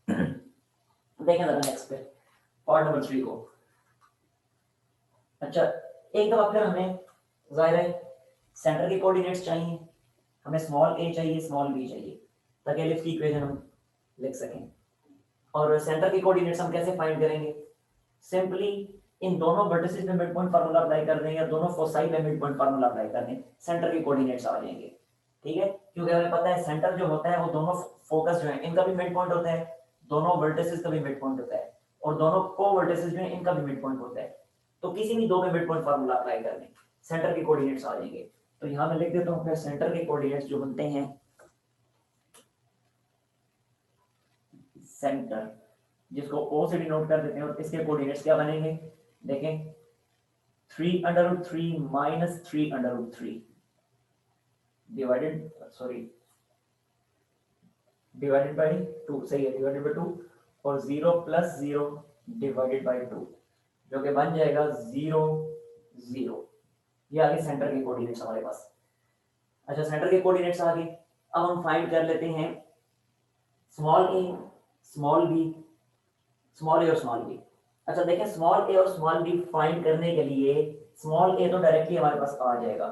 देखें जरा नेक्स्ट पे पार्ट नंबर 3 को। अच्छा, एक दफा फिर हमें जाहिर है सेंटर के कोऑर्डिनेट्स चाहिए, हमें स्मॉल a चाहिए, स्मॉल b चाहिए, ताकि एलिप्स की इक्वेशन हम लिख सकें। और सेंटर के कोऑर्डिनेट्स हम कैसे फाइंड करेंगे? सिंपली इन दोनों वर्टिसेस में मिड पॉइंट फार्मूला अप्लाई कर दें या दोनों फोसाई में मिड पॉइंट फार्मूला अप्लाई कर दें, सेंटर के कोऑर्डिनेट्स आ जाएंगे। ठीक है, क्योंकि हमें पता है सेंटर जो होता है वो दोनों फोकस जो है इनका भी मिड पॉइंट होता है, दोनों वर्टिसेस का भी मिड पॉइंट होता है, और दोनों को वर्टिसेस जो है इनका भी मिड पॉइंट होता है। तो किसी भी दो में मिड पॉइंट फार्मूला अप्लाई कर दें, सेंटर के कोऑर्डिनेट्स आ जाएंगे। तो यहां मैं लिख देता हूं फिर सेंटर के कोऑर्डिनेट्स जो बनते हैं, सेंटर जिसको ओ से डिनोट कर देते हैं, और इसके कोऑर्डिनेट्स क्या बनेंगे? देखें 3√3 minus 3√3 divided, sorry divided by 2, सही है, डिवाइडेड बाई 2, और 0 प्लस 0 डिवाइडेड बाई 2, जो कि बन जाएगा 0 0। ये आगे सेंटर के कोऑर्डिनेट्स हमारे पास। अच्छा, सेंटर के कोऑर्डिनेट्स आगे अब हम फाइंड कर लेते हैं स्मॉल ए, स्मॉल बी, स्मॉल ए और स्मॉल बी। अच्छा देखें, स्मॉल ए और स्मॉल बी फाइंड करने के लिए स्मॉल ए तो डायरेक्टली हमारे पास आ जाएगा।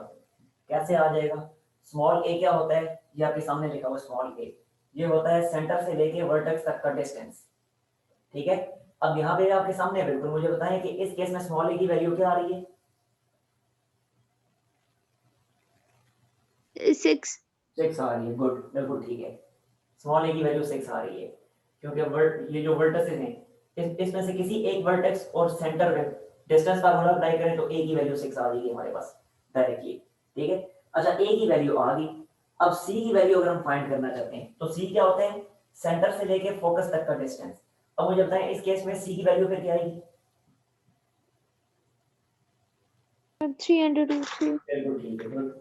कैसे आ जाएगा? स्मॉल ए क्या होता है? ये आपके सामने लिखा हुआ स्मॉल ए, ये होता है सेंटर से लेके वर्टेक्स तक का डिस्टेंस। ठीक है, अब यहाँ पे आपके सामने बिल्कुल मुझे बताएं कि इस केस में स्मॉल ए की वैल्यू क्या आ रही है? 6 6 आ रही है, गुड, बिल्कुल ठीक है। स्मॉल ए की वैल्यू 6 आ रही है, क्योंकि ये जो वर्टेक्सेस हैं इसमें से किसी एक वर्टेक्स और सेंटर में डिस्टेंस फार्मूला अप्लाई करें तो ए की वैल्यू 6 आ जाएगी हमारे पास डायरेक्टली। ठीक है, अच्छा ए की वैल्यू आ गई। अब सी की वैल्यू अगर हम फाइंड करना चाहते हैं तो सी क्या होता है? सेंटर से लेके फोकस तक का डिस्टेंस। अब मुझे बताएं इस केस में सी की वैल्यू फिर क्या आएगी? 3√3 बिल्कुल ठीक है, गुड।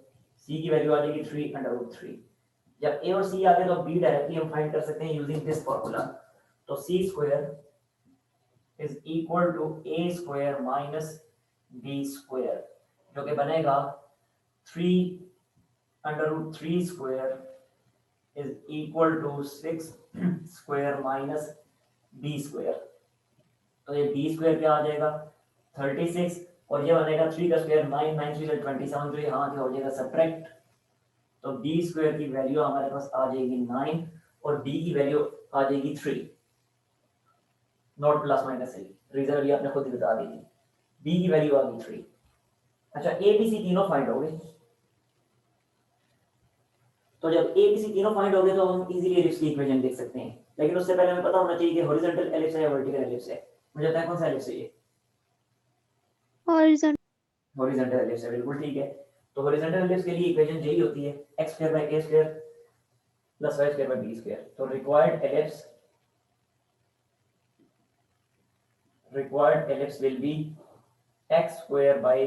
सी की वैल्यू आ जाएगी 3√3। जब ए और सी आ गए तो बी डायरेक्टली हम फाइंड कर सकते हैं यूजिंग दिस फार्मूला। तो c square is equal to a square minus b square, जो कि बनेगा 3√3 square is equal to 6 square minus b square. तो ये बी स्क्वायर क्या आ जाएगा? 36, और ये बनेगा 3 का स्क्वायर 9, 9 3 27, जो यहाँ क्या हो जाएगा सब्ट्रैक्ट। तो बी स्क्वायर की वैल्यू हमारे पास आ जाएगी 9 और बी की वैल्यू आ जाएगी 3, नॉट प्लस माइनस है, रीजन अभी आपने खुद ही बता दी थी। बी की वैल्यू आ गई 3। अच्छा, ए बी सी तीनों फाइंड हो गए। तो जब ए बी सी तीनों फाइंड हो गए तो हम इजीली एलिप्स की इक्वेशन लिख सकते हैं, लेकिन उससे पहले हमें पता होना चाहिए कि हॉरिजॉन्टल एलिप्स है या वर्टिकल एलिप्स है। मुझे पता है कौन सा एलिप्स है ये? horizontal हॉरिजॉन्टल एलिप्स है, बिल्कुल ठीक है। तो हॉरिजॉन्टल एलिप्स के लिए इक्वेशन यही होती है x square by a square plus y square by b square. तो required ellipse will be x square by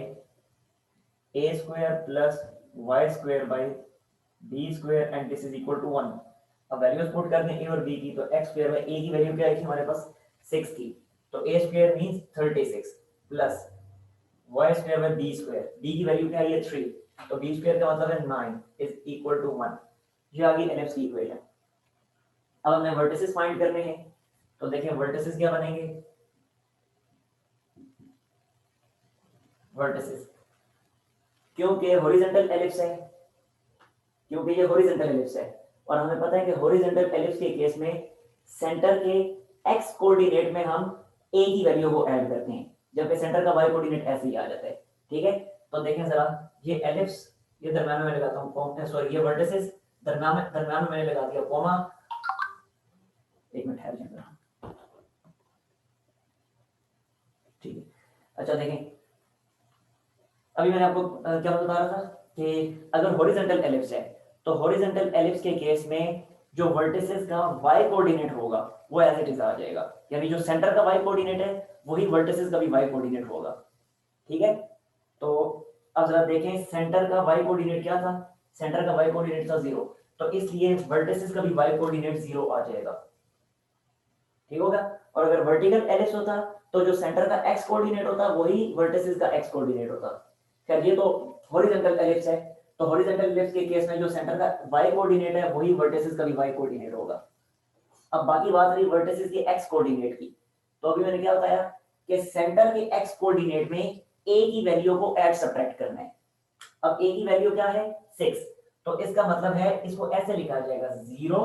a square plus y square by b square and this is equal to 1। अब values put कर दें a और b की, तो x square by a की value क्या आई थी हमारे पास? 6 थी, तो a square means 36 plus y square by b square, b की वैल्यू क्या आई है 3, तो b square का मतलब है 9 इज इक्वल टू 1। ये आ गई एलिप्स की इक्वेशन। अब हमें वर्टिसेस फाइंड करने हैं, तो देखें वर्टिसेस क्या बनेंगे? वर्टिसेस, क्योंकि हॉरिजॉन्टल एलिप्स है, क्योंकि ये हॉरिजॉन्टल एलिप्स है, और हमें पता है कि हॉरिजॉन्टल एलिप्स के केस में सेंटर के एक्स कोऑर्डिनेट में हम ए की वैल्यू को ऐड करते हैं, जबकि सेंटर का वाई कोऑर्डिनेट ऐसे ही आ जाता है। ठीक है, तो देखें जरा ये एलिप्स, ये दरम्यान में लगाता हूं, सॉरी ये वर्टिसेस दरम्यान में मैंने लगा दिया कॉमा। एक मिनट ठहर जाए, ठीक है। अच्छा देखें, अभी मैंने आपको क्या बता रहा था कि अगर हॉरिजॉन्टल एलिप्स है तो हॉरिजॉन्टल एलिप्स के केस में जो वर्टिसेस का y कोऑर्डिनेट होगा वो एज इट इज आ जाएगा, यानी जो सेंटर का y कोऑर्डिनेट है वही वर्टिसेस का भी y कोऑर्डिनेट होगा। ठीक है, तो अब जरा देखें सेंटर का y कोऑर्डिनेट क्या था? सेंटर का y कोऑर्डिनेट था 0, तो इसलिए वर्टिसेस का भी y कोऑर्डिनेट 0 आ जाएगा। ठीक होगा, और अगर वर्टिकल एलिप्स होता तो जो सेंटर का x कोऑर्डिनेट होता वही वर्टिसेस का x कोऑर्डिनेट होता। खैर ये तो हॉरिजॉन्टल एलिप्स है, तो हॉरिजॉन्टल एलिप्स के केस में जो सेंटर का y कोऑर्डिनेट है वही वर्टिसेस का भी y कोऑर्डिनेट होगा। अब बाकी बात रही वर्टिसेस के एक्स कोऑर्डिनेट की, तो अभी मैंने क्या बताया कि सेंटर के एक्स कोऑर्डिनेट में ए की वैल्यू को ऐड सब्ट्रैक्ट करना है। अब ए की वैल्यू क्या है 6, तो इसका मतलब है इसको ऐसे लिखा जाएगा 0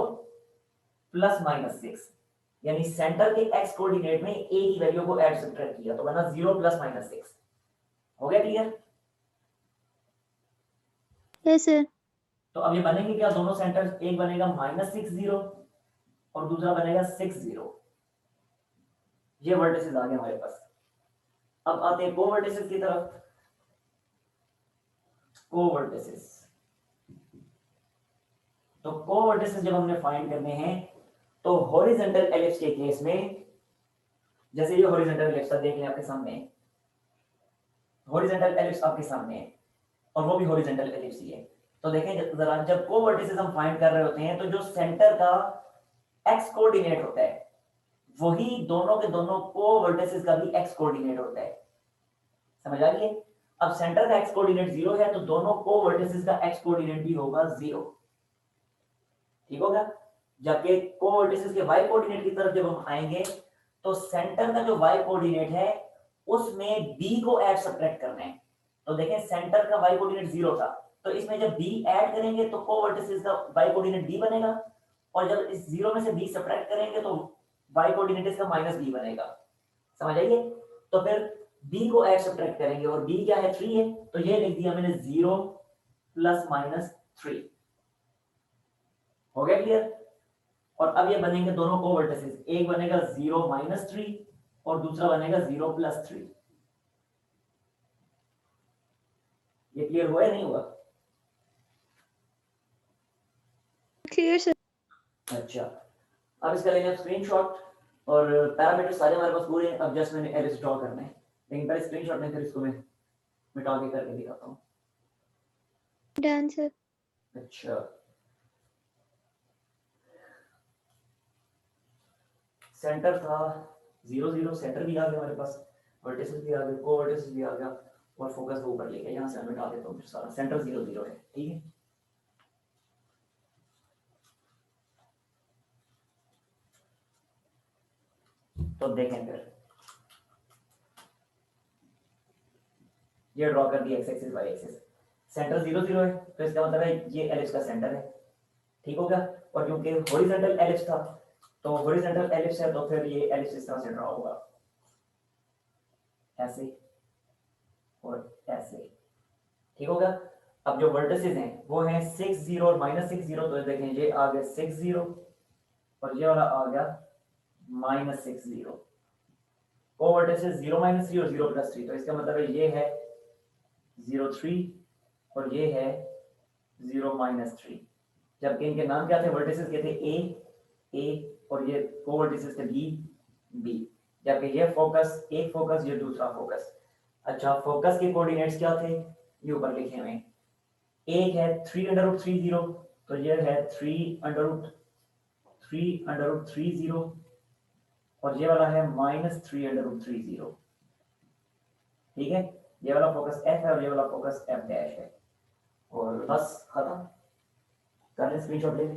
प्लस माइनस 6, यानी सेंटर के एक्स कोऑर्डिनेट में ए की वैल्यू को ऐड सब्ट्रैक्ट किया तो बना 0 प्लस माइनस 6। हो गया क्लियर? Yes sir. तो अब ये बनेंगे क्या दोनों सेंटर, एक बनेगा -6 0 और दूसरा बनेगा 6 0। ये वर्टिसेस आ गए हमारे पास। अब आते हैं कोवर्टिसेस की तरफ। कोवर्टिसेस, तो कोवर्टिसेस जब हमने फाइंड करने हैं तो हॉरिजॉन्टल एलिप्स के केस में, जैसे ये हॉरिजॉन्टल एलिप्स देख लें आपके सामने, हॉरिजॉन्टल एलिप्स आपके सामने है और वो भी हॉरिजॉन्टल एलिप्स ही है। तो देखें जरा, जब कोवर्टिसेस हम फाइंड कर रहे होते हैं तो जो सेंटर का एक्स कोऑर्डिनेट होता है वही दोनों के दोनों कोवर्टिसेस का भी एक्स कोऑर्डिनेट होता है। समझ आ गई? अब सेंटर का एक्स कोऑर्डिनेट 0 है तो दोनों कोवर्टिसेस का एक्स कोऑर्डिनेट भी होगा 0। ठीक होगा? जबकि कोवर्टिसेस के वाई कोऑर्डिनेट की तरफ जब हम आएंगे तो सेंटर का जो वाई कोऑर्डिनेट है उसमें बी को ऐड सब्ट्रैक्ट करना है। तो देखें सेंटर का वाई कोऑर्डिनेट 0 था, तो इसमें जब बी ऐड करेंगे तो कोवर्टिसेस का वाई कोऑर्डिनेट बी बनेगा, और जब इस 0 में से बी सब्ट्रैक्ट करेंगे तो वाई कोऑर्डिनेट इसका -b बनेगा। समझ आइए? तो फिर b को ऐड सब्ट्रैक्ट करेंगे और b क्या है 3 है, तो ये लिख दिया मैंने 0 प्लस माइनस 3। हो गया क्लियर? और अब ये बनेंगे दोनों कोवर्टिसेस, एक बनेगा 0 माइनस 3 और दूसरा बनेगा 0 प्लस 3। ये क्लियर हुआ या नहीं हुआ? Clear sir. अच्छा, अब इसका लेंगे स्क्रीनशॉट और पैरामीटर सारे हमारे पास पूरे हैं। अब जस्ट मैंने एरिस ड्रॉ करना है, लेकिन पहले स्क्रीनशॉट में फिर इसको मैं मिटा के करके दिखाता हूँ। Done sir. अच्छा, सेंटर था 0 0, सेंटर भी आ गया हमारे पास, वर्टिसेस भी आ गए, कोवर्टिसेस भी आ गया, और फोकस को ऊपर लेके यहाँ से मैं मिटा देता हूँ सारा। सेंटर 0 0 है, ठीक है। तो देखें फिर ये ड्रॉ कर दिया X axis Y axis, centre 0 0 है तो इसका मतलब है ये एलिप्स का सेंटर है। ठीक हो गया? और क्योंकि हॉरिजॉन्टल एलिप्स था तो हॉरिजॉन्टल एलिप्स है तो फिर ये एलिप्स इस तरह से ड्रॉ होगा, ऐसे और ऐसे। ठीक होगा? अब जो वर्टिसेस हैं वो हैं 6 0 और -6 0, तो देखें ये आ गया 6 0 और ये वाला आ गया -6 0। वो वर्टिसेस 0 -3 और 0 +3, तो इसका मतलब है ये है 0 3 और ये है 0 -3। जबकि इनके नाम क्या थे वर्टिसेस के थे ए और ये कोवर्टिसेस थे बी। जबकि ये फोकस, एक फोकस, ये दूसरा फोकस। अच्छा, फोकस के कोऑर्डिनेट्स क्या थे ये ऊपर लिखे हुए हैं। एक है 3√30, तो ये है 3√30 और ये वाला है -3√30। ठीक है? ये वाला फोकस एफ है और ये वाला फोकस एफ डैश है। और बस खत्म, कर ले स्क्रीनशॉट ले ले।